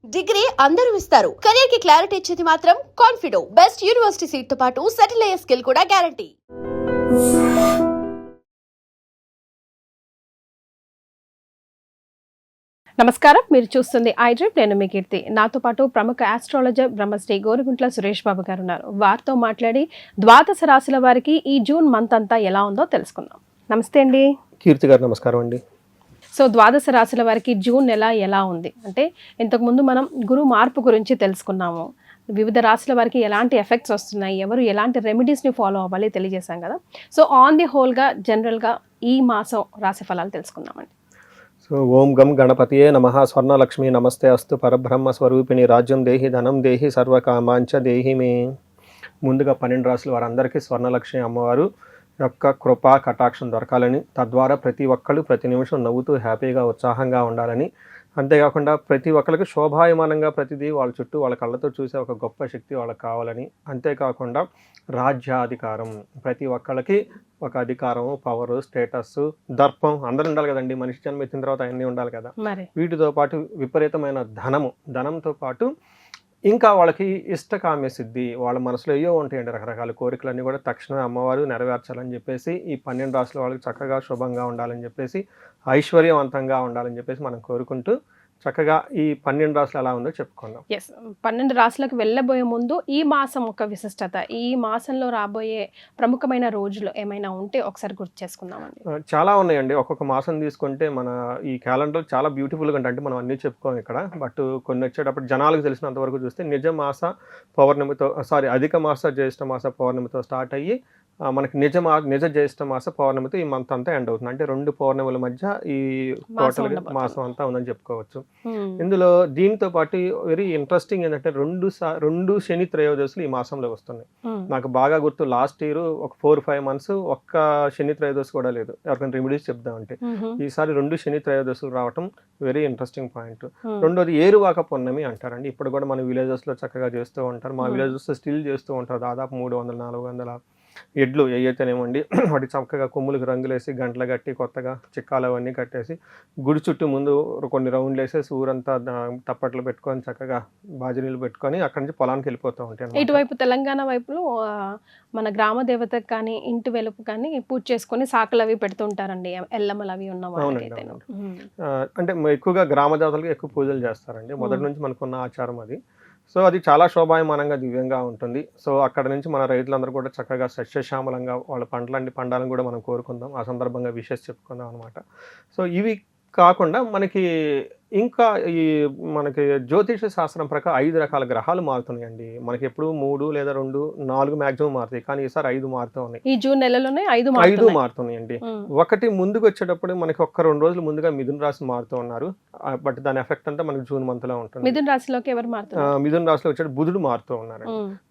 Degree అందరూ ఇస్తారు. Career కి క్లారిటీ ఇచ్చేది మాత్రం కాన్ఫిడో. బెస్ట్ యూనివర్సిటీ సీట్ తో పాటు సెటిల్ అయ్యే స్కిల్ కూడా గ్యారంటీ. నమస్కారం, మీరు చూస్తుంది ఐడ్రిప్. నేను మీ కీర్తి. నాతో పాటు ప్రముఖ ఆస్ట్రాలజర్ బ్రహ్మశ్రీ గోరుగుంట్ల సురేష్ బాబు గారు ఉన్నారు. వారితో మాట్లాడి ద్వాదశ రాశుల వారికి ఈ జూన్ మంత్ అంతా ఎలా ఉందో తెలుసుకుందాం. నమస్తే అండి. కీర్తి గారు నమస్కారం అండి. సో ద్వాదశ రాశుల వారికి జూన్ నెల ఎలా ఉంది అంటే, ఇంతకుముందు మనం గురు మార్పు గురించి తెలుసుకున్నాము. వివిధ రాశుల వారికి ఎలాంటి ఎఫెక్ట్స్ వస్తున్నాయి, ఎవరు ఎలాంటి రెమెడీస్ని ఫాలో అవ్వాలి తెలియజేశాం కదా. సో ఆన్ ది హోల్గా జనరల్గా ఈ మాసం రాశి ఫలాలు తెలుసుకుందామండి. సో ఓం గం గణపతియే నమః. స్వర్ణలక్ష్మి నమస్తే అస్తు. పరబ్రహ్మ స్వరూపిణి రాజ్యం దేహి ధనం దేహి సర్వకామాంచ దేహి మే. ముందుగా 12 రాశుల వారందరికీ స్వర్ణలక్ష్మి అమ్మవారు యొక్క కృపా కటాక్షం దొరకాలని, తద్వారా ప్రతి ఒక్కళ్ళు ప్రతి నిమిషం నవ్వుతూ హ్యాపీగా ఉత్సాహంగా ఉండాలని, అంతేకాకుండా ప్రతి ఒక్కరికి శోభాయమానంగా ప్రతిదీ వాళ్ళ చుట్టూ వాళ్ళ కళ్ళతో చూసే ఒక గొప్ప శక్తి వాళ్ళకి కావాలని, అంతేకాకుండా రాజ్యాధికారం, ప్రతి ఒక్కళ్ళకి ఒక అధికారం, పవరు, స్టేటస్, దర్పం అందరూ ఉండాలి కదండి. మనిషి జన్మ ఎత్తిన తర్వాత అన్నీ ఉండాలి కదా. వీటితో పాటు విపరీతమైన ధనంతో పాటు ఇంకా వాళ్ళకి ఇష్టకామ్య సిద్ధి, వాళ్ళ మనసులో ఏవో ఉంటాయండి రకరకాల కోరికలన్నీ కూడా తక్షణమే అమ్మవారు నెరవేర్చాలని చెప్పేసి, ఈ 12 రాశుల వాళ్ళకి చక్కగా శుభంగా ఉండాలని చెప్పేసి, ఐశ్వర్యవంతంగా ఉండాలని చెప్పేసి మనం కోరుకుంటూ చక్కగా ఈ 12 రాశులు ఎలా ఉందో చెప్పుకుందాం. 12 రాశులకు వెళ్ళబోయే ముందు ఈ మాసం ఒక విశిష్టత, ఈ మాసంలో రాబోయే ప్రముఖమైన రోజులు ఏమైనా ఉంటే ఒకసారి గుర్తు చేసుకుందామండి. చాలా ఉన్నాయండి. ఒక్కొక్క మాసం తీసుకుంటే మన ఈ క్యాలెండర్ చాలా బ్యూటిఫుల్గా అంటే మనం అన్నీ చెప్పుకోం ఇక్కడ. బట్ కొన్ని వచ్చేటప్పుడు జనాలకు తెలిసినంత వరకు చూస్తే అధిక మాస జ్యేష్ఠ మాస పౌర్ణమితో స్టార్ట్ అయ్యి మనకి నిజ జ్యేష్ఠ మాస పౌర్ణమితో ఈ మంత్ అంతా ఎండ్ అవుతుంది. అంటే 2 పౌర్ణముల మధ్య ఈ టోటల్ మాసం అంతా ఉందని చెప్పుకోవచ్చు. ఇందులో దీంతో పాటు వెరీ ఇంట్రెస్టింగ్ ఏంటంటే రెండు శని త్రయోదశులు ఈ మాసంలో వస్తున్నాయి. నాకు బాగా గుర్తు, లాస్ట్ ఇయర్ ఒక 4-5 months ఒక్క శని త్రయోదశి కూడా లేదు. ఎవరికైనా రెమెడీస్ చెప్దామంటే ఈసారి 2 శని త్రయోదశులు రావటం వెరీ ఇంట్రెస్టింగ్ పాయింట్. రెండోది ఏరువాక పౌర్ణమి అంటారండి. ఇప్పుడు కూడా మన విలేజెస్ లో చక్కగా చేస్తూ ఉంటారు. మా విలేజెస్ స్టిల్ చేస్తూ ఉంటారు. దాదాపు 300-400 ఎడ్లు ఏవైతేనేమండి వాటి చక్కగా కొమ్ములకు రంగులేసి గంటలు కట్టి కొత్తగా చిక్కాలు అవన్నీ కట్టేసి గుడి చుట్టూ ముందు కొన్ని రౌండ్లు వేసేసి ఊరంతా తప్పట్లు పెట్టుకొని చక్కగా బాజనీలు పెట్టుకొని అక్కడి నుంచి పొలానికి వెళ్ళిపోతూ ఉంటాయి. ఇటువైపు తెలంగాణ వైపులో మన గ్రామ దేవతకు కానీ ఇంటి వెలుపు కానీ పూజ చేసుకొని సాకులు అవి పెడుతుంటారండి, ఎల్లమ్మలు అవి ఉన్న వాళ్ళకైతే. అంటే ఎక్కువగా గ్రామ దేవతలకు ఎక్కువ పూజలు చేస్తారండి. మొదటి నుంచి మనకున్న ఆచారం అది. సో అది చాలా శోభాయమానంగా దివ్యంగా ఉంటుంది. సో అక్కడ నుంచి మన రైతులందరూ కూడా చక్కగా సస్యశ్యామలంగా వాళ్ళ పండాలని కూడా మనం కోరుకుందాం. ఆ సందర్భంగా విషెస్ చెప్పుకుందాం అనమాట. సో ఇవి కాకుండా మనకి ఇంకా మనకి జ్యోతిష శాస్త్రం ప్రకారం 5 రకాల గ్రహాలు మారుతున్నాయండి. మనకి ఎప్పుడు 3 లేదా 2, 4 మాక్సిమం మారుతాయి. కానీ ఈసారి 5 మారుతూ ఉన్నాయి. ఈ జూన్ నెలలోనే 5 మారుతున్నాయండి. ఒకటి ముందుకు వచ్చేటప్పుడు మనకి 1-2 రోజులు ముందుగా మిథున రాశి మారుతూ ఉన్నారు. బట్ దాని ఎఫెక్ట్ అంతా మనకి జూన్ మంత్ లో ఉంటుంది. మిథున రాశిలోకి ఎవరు మారుతున్నారు? మిథున రాశిలో వచ్చేటప్పుడు బుధుడు మారుతూ ఉన్నారు.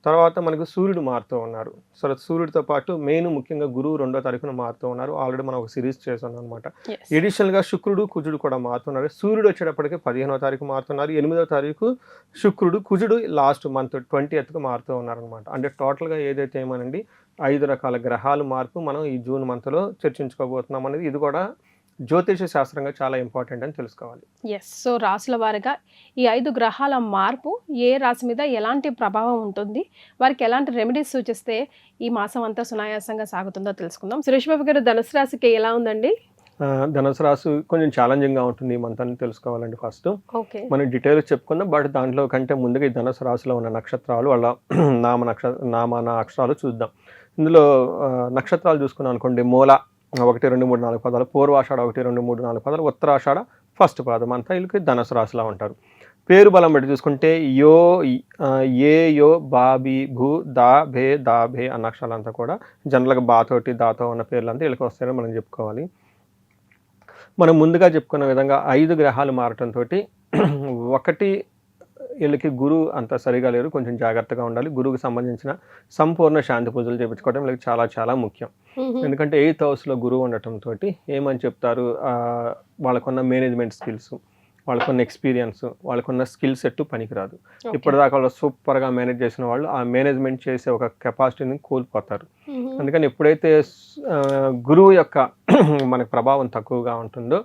తర్వాత మనకు సూర్యుడు మారుతూ ఉన్నారు. సో సూర్యుడితో పాటు ముఖ్యంగా గురువు 2వ తారీఖున మారుతూ ఉన్నారు. ఆల్రెడీ మనం ఒక సిరీస్ చేసాం అనమాట. ఎడిషనల్ గా శుక్రుడు కుజుడు కూడా మారుతున్నారు. సూర్యుడు వచ్చేటప్పటికి 15వ తారీఖు మారుతున్నారు. 8వ తారీఖు శుక్రుడు, కుజుడు లాస్ట్ మంత్ 20th మారుతూ ఉన్నారనమాట. అంటే టోటల్గా ఏదైతే ఏమనండి 5 రకాల గ్రహాలు మార్పు మనం ఈ జూన్ మంత్లో చర్చించుకోబోతున్నాం అనేది, ఇది కూడా జ్యోతిష శాస్త్రంగా చాలా ఇంపార్టెంట్ అని తెలుసుకోవాలి. సో రాశుల వారిగా ఈ 5 గ్రహాల మార్పు ఏ రాశి మీద ఎలాంటి ప్రభావం ఉంటుంది, వారికి ఎలాంటి రెమెడీస్ సూచిస్తే ఈ మాసం అంతా సునాయాసంగా సాగుతుందో తెలుసుకుందాం. సురేష్ బాబు గారు, ధనుసు రాశికి ఎలా ఉందండి? ధనుసు రాశి కొంచెం ఛాలెంజింగ్గా ఉంటుంది ఈ మంత్ అని తెలుసుకోవాలండి. ఫస్ట్ మనం డీటెయిల్స్ చెప్పుకుందాం. బట్ దాంట్లో కంటే ముందుగా ఈ ధనుసు రాశిలో ఉన్న నక్షత్రాలు వాళ్ళ నామాన అక్షరాలు చూద్దాం. ఇందులో నక్షత్రాలు చూసుకున్నాం అనుకోండి, మూల 1, 2, 3, 4 పదాలు, పూర్వాషాఢ 1, 2, 3, 4 పదాలు, ఉత్తరాషాఢ ఫస్ట్ పాదం అంతా వీళ్ళకి ధనుసు రాశిలో ఉంటారు. పేరు బలం బట్టి చూసుకుంటే యో బా బి భూ దా భే అన్న అక్షరాలంతా కూడా జనరల్గా బాతోటి దాతో ఉన్న పేర్లంతా వీళ్ళకి వస్తాయని మనం చెప్పుకోవాలి. మనం ముందుగా చెప్పుకున్న విధంగా 5 గ్రహాలు మారటంతో ఒకటి వీళ్ళకి గురువు అంత సరిగా లేరు, కొంచెం జాగ్రత్తగా ఉండాలి. గురువుకి సంబంధించిన సంపూర్ణ శాంతి పూజలు చేయించుకోవడం వీళ్ళకి చాలా చాలా ముఖ్యం. ఎందుకంటే 8th హౌస్లో గురువు ఉండటంతో ఏమని చెప్తారు, వాళ్ళకున్న మేనేజ్మెంట్ స్కిల్స్, వాళ్ళకున్న ఎక్స్పీరియన్స్, వాళ్ళకున్న స్కిల్ సెట్ పనికిరాదు. ఇప్పటిదాకా వాళ్ళు సూపర్గా మేనేజ్ చేసిన వాళ్ళు ఆ మేనేజ్మెంట్ చేసే ఒక కెపాసిటీని కోల్పోతారు. అందుకని ఎప్పుడైతే గురువు యొక్క మనకు ప్రభావం తక్కువగా ఉంటుందో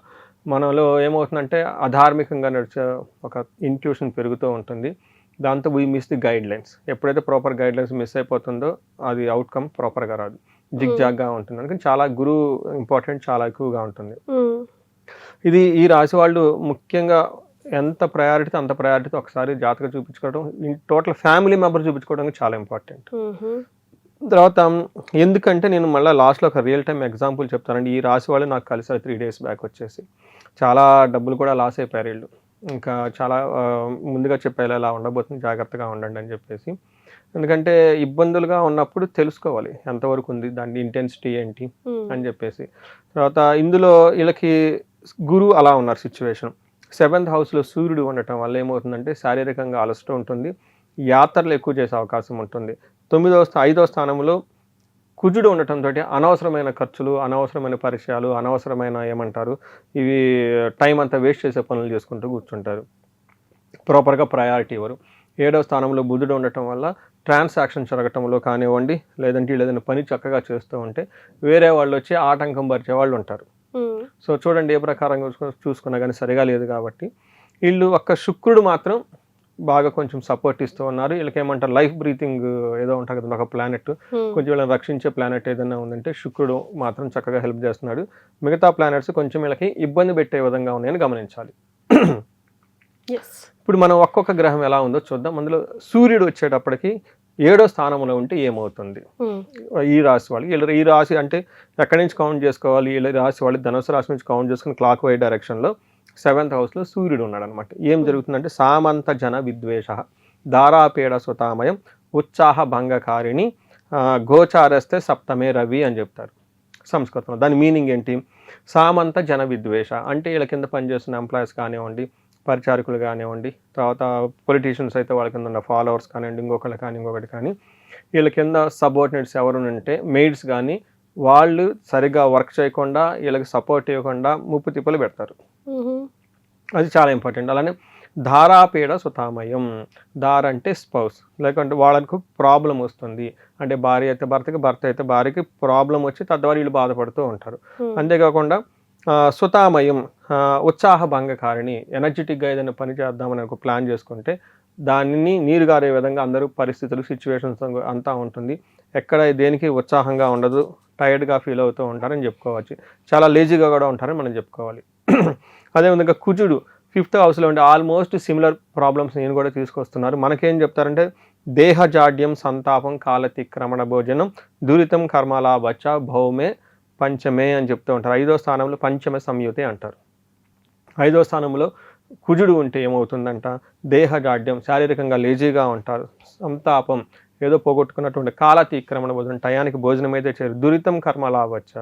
మనలో ఏమవుతుందంటే అధార్మికంగా నడిచే ఒక ఇంట్యూషన్ పెరుగుతూ ఉంటుంది. దాంతో we miss the guide lines. ఎప్పుడైతే ప్రాపర్ గైడ్ లైన్స్ మిస్ అయిపోతుందో అది అవుట్కమ్ ప్రాపర్గా రాదు, జిగ్జాగ్గా ఉంటుంది. అందుకని చాలా గురువు ఇంపార్టెంట్ చాలా ఎక్కువగా ఉంటుంది. ఇది ఈ రాశి వాళ్ళు ముఖ్యంగా ఎంత ప్రయారిటీ అంత ప్రయారిటీతో ఒకసారి జాతకం చూపించుకోవడం, టోటల్ ఫ్యామిలీ మెంబర్ చూపించుకోవడానికి చాలా ఇంపార్టెంట్. తర్వాత ఎందుకంటే నేను మళ్ళీ లాస్ట్లో ఒక రియల్ టైం ఎగ్జాంపుల్ చెప్తానండి. ఈ రాశి వాళ్ళు నాకు కలిసారు 3 days బ్యాక్ వచ్చేసి. చాలా డబ్బులు కూడా లాస్ అయిపోయారు వీళ్ళు. ఇంకా చాలా ముందుగా చెప్పేలా ఇలా ఉండబోతుంది, జాగ్రత్తగా ఉండండి అని చెప్పేసి. ఎందుకంటే ఇబ్బందులుగా ఉన్నప్పుడు తెలుసుకోవాలి ఎంతవరకు ఉంది, దాని ఇంటెన్సిటీ ఏంటి అని చెప్పేసి. తర్వాత ఇందులో వీళ్ళకి గురువు అలా ఉన్నారు సిచ్యువేషన్. 7th హౌస్లో సూర్యుడు ఉండటం వల్ల ఏమవుతుందంటే శారీరకంగా అలసట ఉంటుంది, యాత్రలు ఎక్కువ చేసే అవకాశం ఉంటుంది. 5వ స్థానంలో కుజుడు ఉండటంతో అనవసరమైన ఖర్చులు, అనవసరమైన పరిచయాలు, అనవసరమైన ఏమంటారు ఇవి టైం అంతా వేస్ట్ చేసే పనులు చేసుకుంటూ కూర్చుంటారు, ప్రాపర్గా ప్రయారిటీ ఇవ్వరు. 7వ స్థానంలో బుధుడు ఉండటం వల్ల ట్రాన్సాక్షన్ జరగటంలో కానివ్వండి, లేదంటే ఏదైనా పని చక్కగా చేస్తూ ఉంటే వేరే వాళ్ళు వచ్చి ఆటంకం పరిచే వాళ్ళు ఉంటారు. సో చూడండి ఏ ప్రకారంగా చూసుకున్నా కానీ సరిగా లేదు. కాబట్టి వీళ్ళు ఒక్క శుక్రుడు మాత్రం బాగా కొంచెం సపోర్ట్ ఇస్తూ ఉన్నారు. వీళ్ళకి ఏమంటారు లైఫ్ బ్రీతింగ్ ఏదో ఉంటుంది కదా ఒక ప్లానెట్, కొంచెం వీళ్ళని రక్షించే ప్లానెట్ ఏదైనా ఉందంటే శుక్రుడు మాత్రం చక్కగా హెల్ప్ చేస్తున్నాడు. మిగతా ప్లానెట్స్ కొంచెం వీళ్ళకి ఇబ్బంది పెట్టే విధంగా ఉన్నాయని గమనించాలి. ఇప్పుడు మనం ఒక్కొక్క గ్రహం ఎలా ఉందో చూద్దాం. అందులో సూర్యుడు వచ్చేటప్పటికి 7వ స్థానంలో ఉంటే ఏమవుతుంది ఈ రాశి వాళ్ళు. ఈ రాశి అంటే ఎక్కడి నుంచి కౌంట్ చేసుకోవాలి, ఈ రాశి వాళ్ళు ధనుసు రాశి నుంచి కౌంట్ చేసుకుని క్లాక్ వైజ్ డైరెక్షన్లో 7th హౌస్లో సూర్యుడు ఉన్నాడు అనమాట. ఏం జరుగుతుందంటే సామంత జన విద్వేష దారాపీడ సుతామయం ఉత్సాహ భంగకారిణి గోచారస్తే సప్తమే రవి అని చెప్తారు సంస్కృతంలో. దాని మీనింగ్ ఏంటి? సామంత జన విద్వేష అంటే వీళ్ళ కింద పనిచేస్తున్న ఎంప్లాయీస్ కానివ్వండి, పరిచారకులు కానివ్వండి, తర్వాత పొలిటీషియన్స్ అయితే వాళ్ళ కింద ఉన్న ఫాలోవర్స్ కానివ్వండి, ఇంకొకటి కానీ వీళ్ళ కింద సబార్డినేట్స్ ఎవరు ఉంటే మెయిడ్స్ కానీ వాళ్ళు సరిగ్గా వర్క్ చేయకుండా వీళ్ళకి సపోర్ట్ ఇవ్వకుండా ముప్పు తిప్పలు పెడతారు. అది చాలా ఇంపార్టెంట్. అలానే ధారాపీడ సుతామయం, ధార అంటే స్పౌస్, లేకుంటే వాళ్ళకు ప్రాబ్లం వస్తుంది అంటే భార్య అయితే భర్తకి, భర్త అయితే భార్యకి ప్రాబ్లం వచ్చి తద్వారా వీళ్ళు బాధపడుతూ ఉంటారు. అంతేకాకుండా సుతామయం ఉత్సాహ భంగకారిణి, ఎనర్జెటిక్గా ఏదైనా పని చేద్దామని ఒక ప్లాన్ చేసుకుంటే దానిని నీరుగారే విధంగా అందరూ పరిస్థితులు సిచ్యువేషన్స్ అంతా ఉంటుంది. ఎక్కడ దేనికి ఉత్సాహంగా ఉండదు, టైర్డ్గా ఫీల్ అవుతూ ఉంటారని చెప్పుకోవచ్చు. చాలా లేజీగా కూడా ఉంటారని మనం చెప్పుకోవాలి. అదేవిధంగా కుజుడు 5th హౌస్లో ఉంటే ఆల్మోస్ట్ సిమిలర్ ప్రాబ్లమ్స్ నేను కూడా తీసుకొస్తున్నారు. మనకేం చెప్తారంటే దేహజాడ్యం సంతాపం కాలతిక్రమణ భోజనం దురితం కర్మలాభచ్చ భౌమే పంచమే అని చెప్తూ ఉంటారు. 5వ స్థానంలో పంచమ సంయుతే అంటారు. 5వ స్థానంలో కుజుడు ఉంటే ఏమవుతుందంట దేహజాడ్యం, శారీరకంగా లేజీగా ఉంటారు, సంతాపం ఏదో పోగొట్టుకున్నటువంటి కాలతిక్రమణ భోజనం, టయానికి భోజనం అయితే చేయరు, దురితం కర్మలాభచ్చ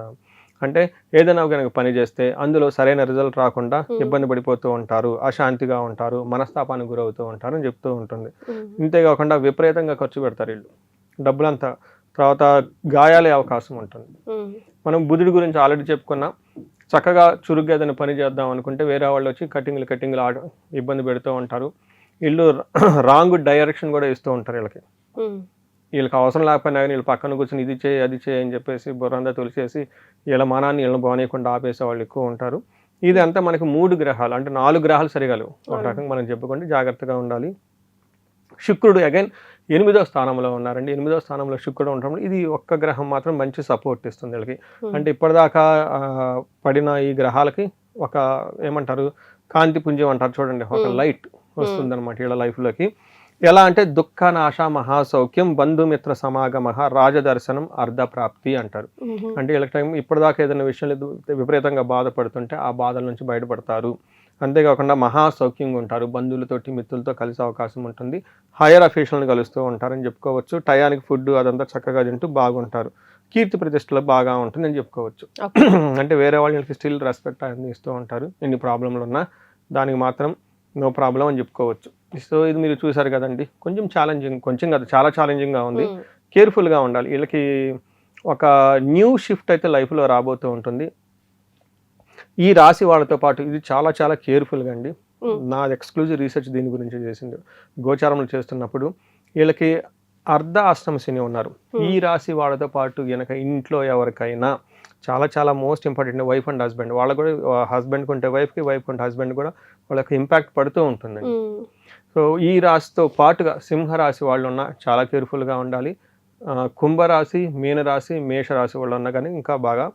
అంటే ఏదైనా కనుక పని చేస్తే అందులో సరైన రిజల్ట్ రాకుండా ఇబ్బంది పడిపోతూ ఉంటారు, అశాంతిగా ఉంటారు, మనస్తాపానికి గురవుతూ ఉంటారు అని చెప్తూ ఉంటుంది. ఇంతేకాకుండా విపరీతంగా ఖర్చు పెడతారు వీళ్ళు డబ్బులంతా, తర్వాత గాయాలే అవకాశం ఉంటుంది. మనం బుధుడి గురించి ఆల్రెడీ చెప్పుకున్నాం. చక్కగా చురుగ్గా ఏదైనా పని చేద్దాం అనుకుంటే వేరే వాళ్ళు వచ్చి కటింగ్లు ఇబ్బంది పెడుతూ ఉంటారు. వీళ్ళు రాంగ్ డైరెక్షన్ కూడా ఇస్తూ ఉంటారు. వీళ్ళకి అవసరం లేకపోయినా కానీ వీళ్ళు పక్కన కూర్చొని ఇది చేయి అది చేయి అని చెప్పేసి బుర్రంతా తొలిచేసి వీళ్ళ మానాన్ని వీళ్ళని బానేయకుండా ఆపేసే వాళ్ళు ఎక్కువ ఉంటారు. ఇది అంతా మనకి 3 గ్రహాలు అంటే 4 గ్రహాలు సరిగలవు ఒక రకంగా మనం చెప్పుకుంటే జాగ్రత్తగా ఉండాలి. శుక్రుడు అగైన్ 8వ స్థానంలో ఉన్నారండి. 8వ స్థానంలో శుక్రుడు ఉండడం ఇది ఒక్క గ్రహం మాత్రం మంచి సపోర్ట్ ఇస్తుంది వీళ్ళకి. అంటే ఇప్పటిదాకా పడిన ఈ గ్రహాలకి ఒక ఏమంటారు కాంతి పుంజం అంటారు చూడండి, ఒక లైట్ వస్తుందన్నమాట వీళ్ళ లైఫ్లోకి. ఎలా అంటే దుఃఖనాశ మహాసౌఖ్యం బంధుమిత్ర సమాగమ రాజదర్శనం అర్ధప్రాప్తి అంటారు. అంటే వీళ్ళకి టైం ఇప్పటిదాకా ఏదైనా విషయంలో విపరీతంగా బాధపడుతుంటే ఆ బాధల నుంచి బయటపడతారు. అంతేకాకుండా మహాసౌఖ్యంగా ఉంటారు, బంధువులతోటి మిత్రులతో కలిసే అవకాశం ఉంటుంది, హైయర్ అఫీషియల్ని కలుస్తూ ఉంటారని చెప్పుకోవచ్చు. టయానికి ఫుడ్ అదంతా చక్కగా తింటూ బాగుంటారు, కీర్తి ప్రతిష్టలు బాగా ఉంటుందని చెప్పుకోవచ్చు. అంటే వేరే వాళ్ళకి స్టిల్ రెస్పెక్ట్ అనేది ఇస్తూ ఉంటారు. ఎన్ని ప్రాబ్లంలు ఉన్నా దానికి మాత్రం నో ప్రాబ్లం అని చెప్పుకోవచ్చు. సో ఇది మీరు చూసారు కదండి, కొంచెం ఛాలెంజింగ్, కొంచెం కాదు చాలా ఛాలెంజింగ్గా ఉంది. కేర్ఫుల్గా ఉండాలి. వీళ్ళకి ఒక న్యూ షిఫ్ట్ అయితే లైఫ్లో రాబోతూ ఉంటుంది. ఈ రాశి వాళ్ళతో పాటు ఇది చాలా చాలా కేర్ఫుల్గా అండి. నా ఎక్స్క్లూజివ్ రీసెర్చ్ దీని గురించి చేసింది. గోచారములు చేస్తున్నప్పుడు వీళ్ళకి అర్ధ అష్టమ శని ఉన్నారు. ఈ రాశి వాళ్ళతో పాటు గనక ఇంట్లో ఎవరికైనా చాలా చాలా most important. Wife and husband వాళ్ళకు కూడా, హస్బెండ్కి ఉంటే వైఫ్కి, వైఫ్ ఉంటే హస్బెండ్ కూడా వాళ్ళకి ఇంపాక్ట్ పడుతూ ఉంటుందండి. సో ఈ రాశితో పాటుగా సింహరాశి వాళ్ళు ఉన్న చాలా కేర్ఫుల్గా ఉండాలి. కుంభరాశి, మీనరాశి, మేషరాశి వాళ్ళు ఉన్నా కానీ ఇంకా బాగా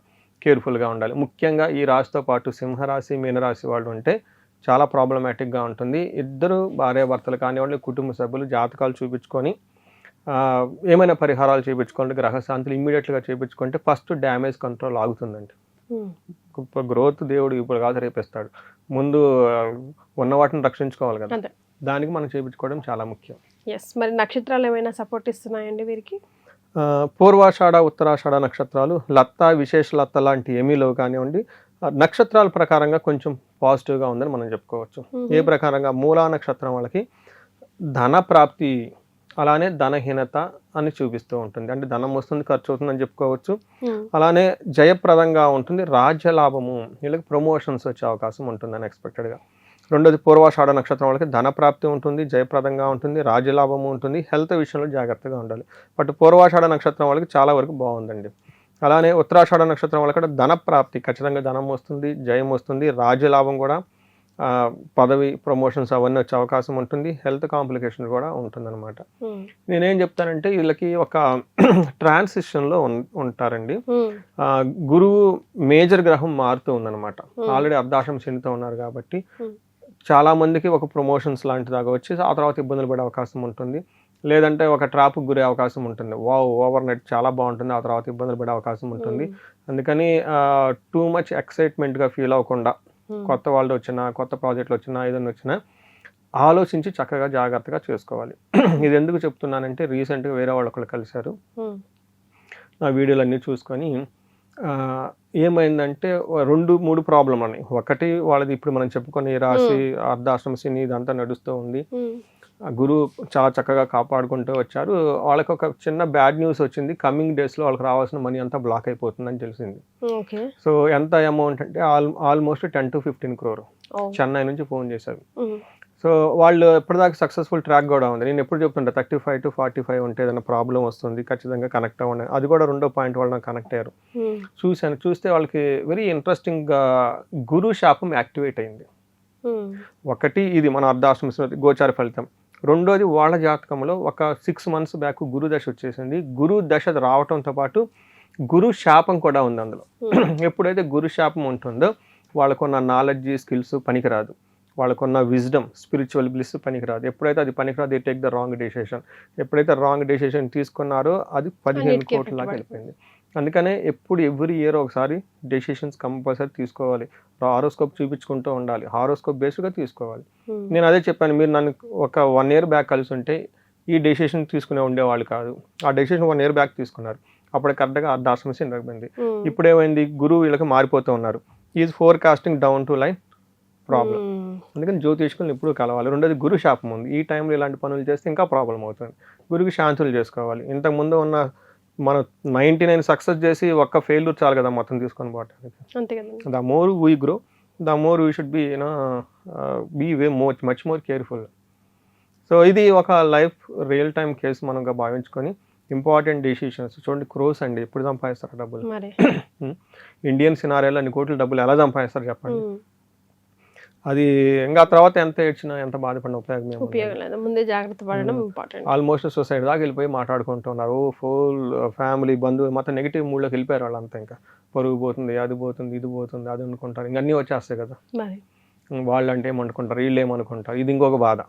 కేర్ఫుల్గా ఉండాలి. ముఖ్యంగా ఈ రాశితో పాటు సింహరాశి, మీనరాశి వాళ్ళు ఉంటే చాలా ప్రాబ్లమాటిక్గా ఉంటుంది. ఇద్దరు భార్యాభర్తలు కానివ్వండి, కుటుంబ సభ్యులు జాతకాలు చూపించుకొని ఏమైనా పరిహారాలు చేయించుకోండి, గ్రహశాంతులు ఇమ్మీడియట్గా చేయించుకుంటే ఫస్ట్ డ్యామేజ్ కంట్రోల్ ఆగుతుందండి. గ్రోత్ దేవుడు ఇప్పుడు కాదు రేపిస్తాడు, ముందు ఉన్న వాటిని రక్షించుకోవాలి కదా, దానికి మనం చేయించుకోవడం చాలా ముఖ్యం. మరి నక్షత్రాలు ఏమైనా సపోర్ట్ ఇస్తున్నాయండి వీరికి? పూర్వాషాఢ, ఉత్తరాషాఢ నక్షత్రాలు, లత్త, విశేష లత్త లాంటి ఏమీలో కానివ్వండి, నక్షత్రాల ప్రకారంగా కొంచెం పాజిటివ్గా ఉందని మనం చెప్పుకోవచ్చు. ఏ ప్రకారంగా మూలా నక్షత్రం వాళ్ళకి ధన ప్రాప్తి, అలానే ధనహీనత అని చూపిస్తూ ఉంటుంది. అంటే ధనం వస్తుంది, ఖర్చు అవుతుందని చెప్పుకోవచ్చు. అలానే జయప్రదంగా ఉంటుంది, రాజ్య లాభము, వీళ్ళకి ప్రమోషన్స్ వచ్చే అవకాశం ఉంటుంది అన్ఎక్స్పెక్టెడ్గా. రెండోది పూర్వాషాఢ నక్షత్రం వాళ్ళకి ధన ప్రాప్తి ఉంటుంది, జయప్రదంగా ఉంటుంది, రాజ్యలాభము ఉంటుంది. హెల్త్ విషయంలో జాగ్రత్తగా ఉండాలి. బట్ పూర్వాషాఢ నక్షత్రం వాళ్ళకి చాలా వరకు బాగుందండి. అలానే ఉత్తరాషాఢ నక్షత్రం వాళ్ళకి కూడా ధన ప్రాప్తి, ఖచ్చితంగా ధనం వస్తుంది, జయం వస్తుంది, రాజ్యలాభం కూడా, పదవి ప్రమోషన్స్ అవన్నీ వచ్చే అవకాశం ఉంటుంది. హెల్త్ కాంప్లికేషన్ కూడా ఉంటుందన్నమాట. నేనేం చెప్తానంటే వీళ్ళకి ఒక ట్రాన్సిషన్లో ఉంటారండి. గురువు మేజర్ గ్రహం మారుతూ ఉందన్నమాట. ఆల్రెడీ అర్ధాశ్రమ శనితో ఉన్నారు కాబట్టి చాలా మందికి ఒక ప్రమోషన్స్ లాంటి దాకా వచ్చి ఆ తర్వాత ఇబ్బందులు పడే అవకాశం ఉంటుంది. లేదంటే ఒక ట్రాప్కి గురే అవకాశం ఉంటుంది. ఓవర్ నైట్ చాలా బాగుంటుంది, ఆ తర్వాత ఇబ్బందులు పడే అవకాశం ఉంటుంది. అందుకని టూ మచ్ ఎక్సైట్మెంట్గా ఫీల్ అవ్వకుండా, కొత్త వాళ్ళు వచ్చినా, కొత్త ప్రాజెక్టులు వచ్చినా, ఏదైనా వచ్చినా ఆలోచించి చక్కగా జాగ్రత్తగా చేసుకోవాలి. ఇది ఎందుకు చెప్తున్నానంటే రీసెంట్గా వేరే వాళ్ళు ఒకళ్ళు కలిశారు, నా వీడియోలన్నీ చూసుకొని ఏమైందంటే 2-3 ప్రాబ్లం ఉన్నాయి. ఒకటి వాళ్ళది ఇప్పుడు మనం చెప్పుకొని రాసి అర్ధాశ్రమ శని ఇదంతా నడుస్తూ ఉంది. గురువు చాలా చక్కగా కాపాడుకుంటూ వచ్చారు. వాళ్ళకి ఒక చిన్న బ్యాడ్ న్యూస్ వచ్చింది. కమింగ్ డేస్లో వాళ్ళకి రావాల్సిన మనీ అంతా బ్లాక్ అయిపోతుందని తెలిసింది. సో ఎంత అమౌంట్ అంటే ఆల్మోస్ట్ 10 to 15 crore చెన్నై నుంచి ఫోన్ చేశారు. సో వాళ్ళు ఎప్పటిదాకా సక్సెస్ఫుల్ ట్రాక్ కూడా ఉంది. నేను ఎప్పుడు చెప్తుంటా 35 to 45 ఉంటే ఏదైనా ప్రాబ్లం వస్తుంది, ఖచ్చితంగా కనెక్ట్ అవ్వండి. అది కూడా 2వ పాయింట్ వాళ్ళు నాకు కనెక్ట్ అయ్యారు. చూస్తే వాళ్ళకి వెరీ ఇంట్రెస్టింగ్గా గురు శాపం యాక్టివేట్ అయింది. ఒకటి ఇది మన అర్ధాశ్రమ గోచార ఫలితం. రెండోది వాళ్ళ జాతకంలో ఒక 6 months బ్యాక్ గురు దశ వచ్చేసింది. గురు దశ రావటంతో పాటు గురు శాపం కూడా ఉంది అందులో. ఎప్పుడైతే గురు శాపం ఉంటుందో వాళ్ళకున్న నాలెడ్జ్, స్కిల్స్ పనికిరాదు, వాళ్ళకున్న విజ్డమ్, స్పిరిచువల్ బ్లిస్ పనికిరాదు. ఎప్పుడైతే అది పనికిరాదు, they take the wrong decision. ఎప్పుడైతే రాంగ్ డెసిషన్ తీసుకున్నారో అది 15 కోట్ల లాగా వెళ్ళిపోయింది. అందుకనే ఎవ్రీ ఇయర్ ఒకసారి డెసిషన్స్ కంపల్సరీ తీసుకోవాలి. హారోస్కోప్ చూపించుకుంటూ ఉండాలి, హారోస్కోప్ బేస్డ్గా తీసుకోవాలి. నేను అదే చెప్పాను, మీరు నన్ను ఒక 1 year బ్యాక్ కలిసి ఉంటే ఈ డెసిషన్ తీసుకునే ఉండేవాళ్ళు కాదు. ఆ డెసిషన్ 1 year బ్యాక్ తీసుకున్నారు, అప్పుడు కరెక్ట్గా అర్ధాశ్రమ శని తగ్గింది. ఇప్పుడు ఏమైంది, గురువు వీళ్ళకి మారిపోతూ ఉన్నారు. Is forecasting down to line problem. అందుకని జ్యోతిష్కులను ఎప్పుడు కలవాలి. రెండోది గురు శాపం ఉంది, ఈ టైంలో ఇలాంటి పనులు చేస్తే ఇంకా ప్రాబ్లం అవుతుంది. గురువుకి శాంతులు చేసుకోవాలి. ఇంతకుముందు ఉన్న మనం 99 సక్సెస్ చేసి ఒక్క ఫెయిల్యూర్ చాలు కదా మొత్తం తీసుకొని పోవటానికి. The more we grow, the more we should be be much more careful. So ఇది ఒక లైఫ్ రియల్ టైం కేసు మనగా భావించుకొని ఇంపార్టెంట్ డెసిషన్స్ చూడండి. క్రోస్ అండి, ఎప్పుడు సంపాదిస్తారు డబ్బులు? ఇండియన్ సినారియోలో అన్ని కోట్ల డబ్బులు ఎలా సంపాదిస్తారు చెప్పండి? అది ఇంకా తర్వాత ఎంత ఏడ్చినా, ఎంత బాధపడిన ఉపయోగం లేదు. ముందే జాగ్రత్త పడడం ఇంపార్టెంట్. ఆల్మోస్ట్ సొసైటీ దాకా వెళ్ళిపోయి మాట్లాడుకుంటున్నారు. ఫుల్ ఫ్యామిలీ, బంధువులు మొత్తం నెగిటివ్ మూడ్లోకి వెళ్ళిపోయారు వాళ్ళంతా. ఇంకా పరుగు పోతుంది, అది పోతుంది, ఇది పోతుంది, అది అనుకుంటారు. ఇంకా అన్నీ వచ్చేస్తాయి కదా. వాళ్ళు అంటే ఏమనుకుంటారు, వీళ్ళు ఏమనుకుంటారు, ఇది ఇంకొక బాధ.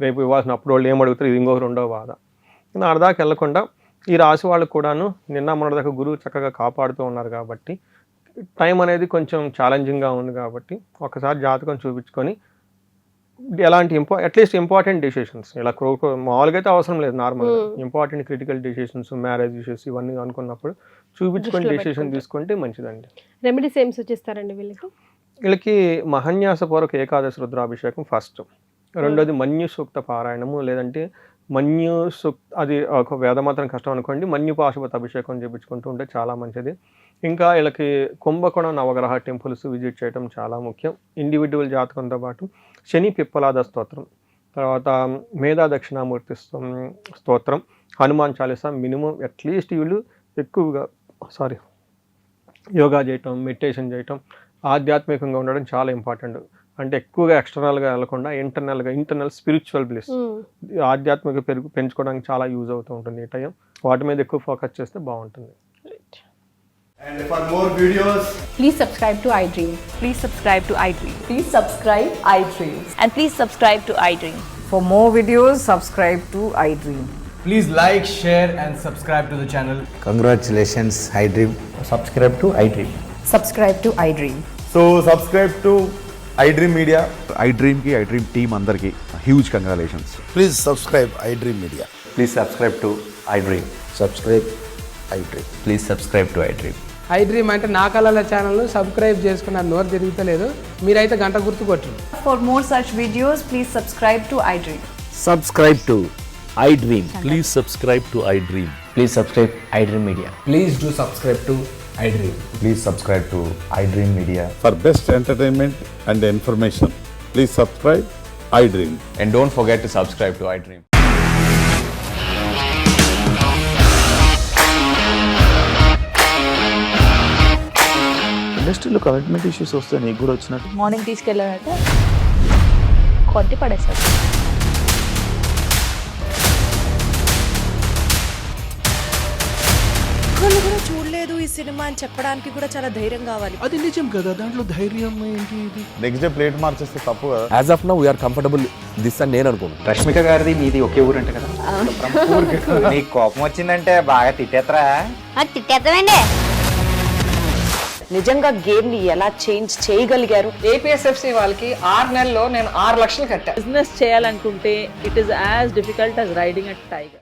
రేపు ఇవ్వాల్సిన అప్పుడు వాళ్ళు ఏమడుగుతారు, ఇది ఇంకొక 2వ బాధ. అర్ధాకి వెళ్ళకుండా ఈ రాశి వాళ్ళకు కూడాను నిన్న మొన్నటిదాకా గురువు చక్కగా కాపాడుతూ ఉన్నారు కాబట్టి టైం అనేది కొంచెం ఛాలెంజింగ్గా ఉంది. కాబట్టి ఒకసారి జాతకం చూపించుకొని ఎలాంటి అట్లీస్ట్ ఇంపార్టెంట్ డెసిషన్స్, ఇలా మామూలుగా అయితే అవసరం లేదు, నార్మల్గా important critical decisions, marriage issues ఇవన్నీ అనుకున్నప్పుడు చూపించుకొని డెసిషన్ తీసుకుంటే మంచిదండి. రెమెడీస్ ఏం సూచిస్తారండి వీళ్ళకి? మహన్యాసపూర్వక ఏకాదశి రుద్రాభిషేకం ఫస్ట్. రెండోది మన్యు సూక్త పారాయణము, లేదంటే మన్యు అది ఒక వేదమాత్రం కష్టం అనుకోండి, మన్యు పాశుపత అభిషేకం చేయించుకుంటూ ఉంటే చాలా మంచిది. ఇంకా వీళ్ళకి కుంభకోణం నవగ్రహ టెంపుల్స్ విజిట్ చేయడం చాలా ముఖ్యం. ఇండివిజువల్ జాతకంతో పాటు శని పిప్పలాద స్తోత్రం, తర్వాత మేధా దక్షిణామూర్తి స్తోత్రం, హనుమాన్ చాలీసా మినిమం అట్లీస్ట్ వీళ్ళు ఎక్కువగా యోగా చేయటం, మెడిటేషన్ చేయటం, ఆధ్యాత్మికంగా ఉండడం చాలా ఇంపార్టెంట్. అంటే ఎక్కువగా ఎక్స్టర్నల్గా వెళ్ళకుండా ఇంటర్నల్ స్పిరిచువల్ బ్లిస్, ఆధ్యాత్మిక పెంచుకోవడానికి చాలా యూజ్ అవుతూ ఉంటుంది ఈ టైం. వాటి మీద ఎక్కువ ఫోకస్ చేస్తే బాగుంటుంది. And for more videos, Please subscribe to iDream. Please subscribe to iDream. Please subscribe iDream. And please subscribe to iDream. For more videos, subscribe to iDream. please like, share and subscribe to the channel. Congratulations, iDream. Subscribe to iDream. Subscribe to iDream. So subscribe to iDream Media. iDream team andarki huge congratulations. Please subscribe iDream Media. Please subscribe to iDream. Subscribe iDream. Please subscribe to iDream. iDream అంటే నా కళల ఛానల్ను subscribe చేసుకున్న నోరు తిరుగుతలేదు, మీరైతే గంట గుర్తు కొట్టండి. For more such videos, please subscribe to iDream. Subscribe to iDream. Please subscribe to iDream. Please subscribe iDream Media. Please do subscribe to iDream. Please subscribe to iDream Media. For best entertainment and information, please subscribe iDream. And don't forget to subscribe to iDream. ఇండస్ట్రీలో commitment issues వస్తే నీకు కూడా వచ్చినట్టు morning తీసుకెళ్ళారంటే కొట్టి పడేశారు. ఒక్కళ్ళు కూడా చూడలేదు ఈ సినిమా అని చెప్పడానికి కూడా చాలా ధైర్యం కావాలి. అది నిజం కదా, దాంట్లో ధైర్యం ఏంటి? ఇది నెక్స్ట్ డే ప్లేట్ మార్చేస్తే తప్పు కదా. As of now we're comfortable this అని నేను అనుకుంటున్నాను. రష్మిక గారిది మీది ఒకే ఊరు అంటే కదా. నీకు కోపం వచ్చిందంటే బాగా తిట్టేత్తరా? తిట్టేద్దామండి. నిజంగా గేమ్ ని ఎలా చేంజ్ చేయగలిగారు? APSFC వాళ్ళకి 6 నెలల్లో నేను 6 లక్షలు కట్టా. బిజినెస్ చేయాలనుకుంటే it is as difficult as riding a tiger.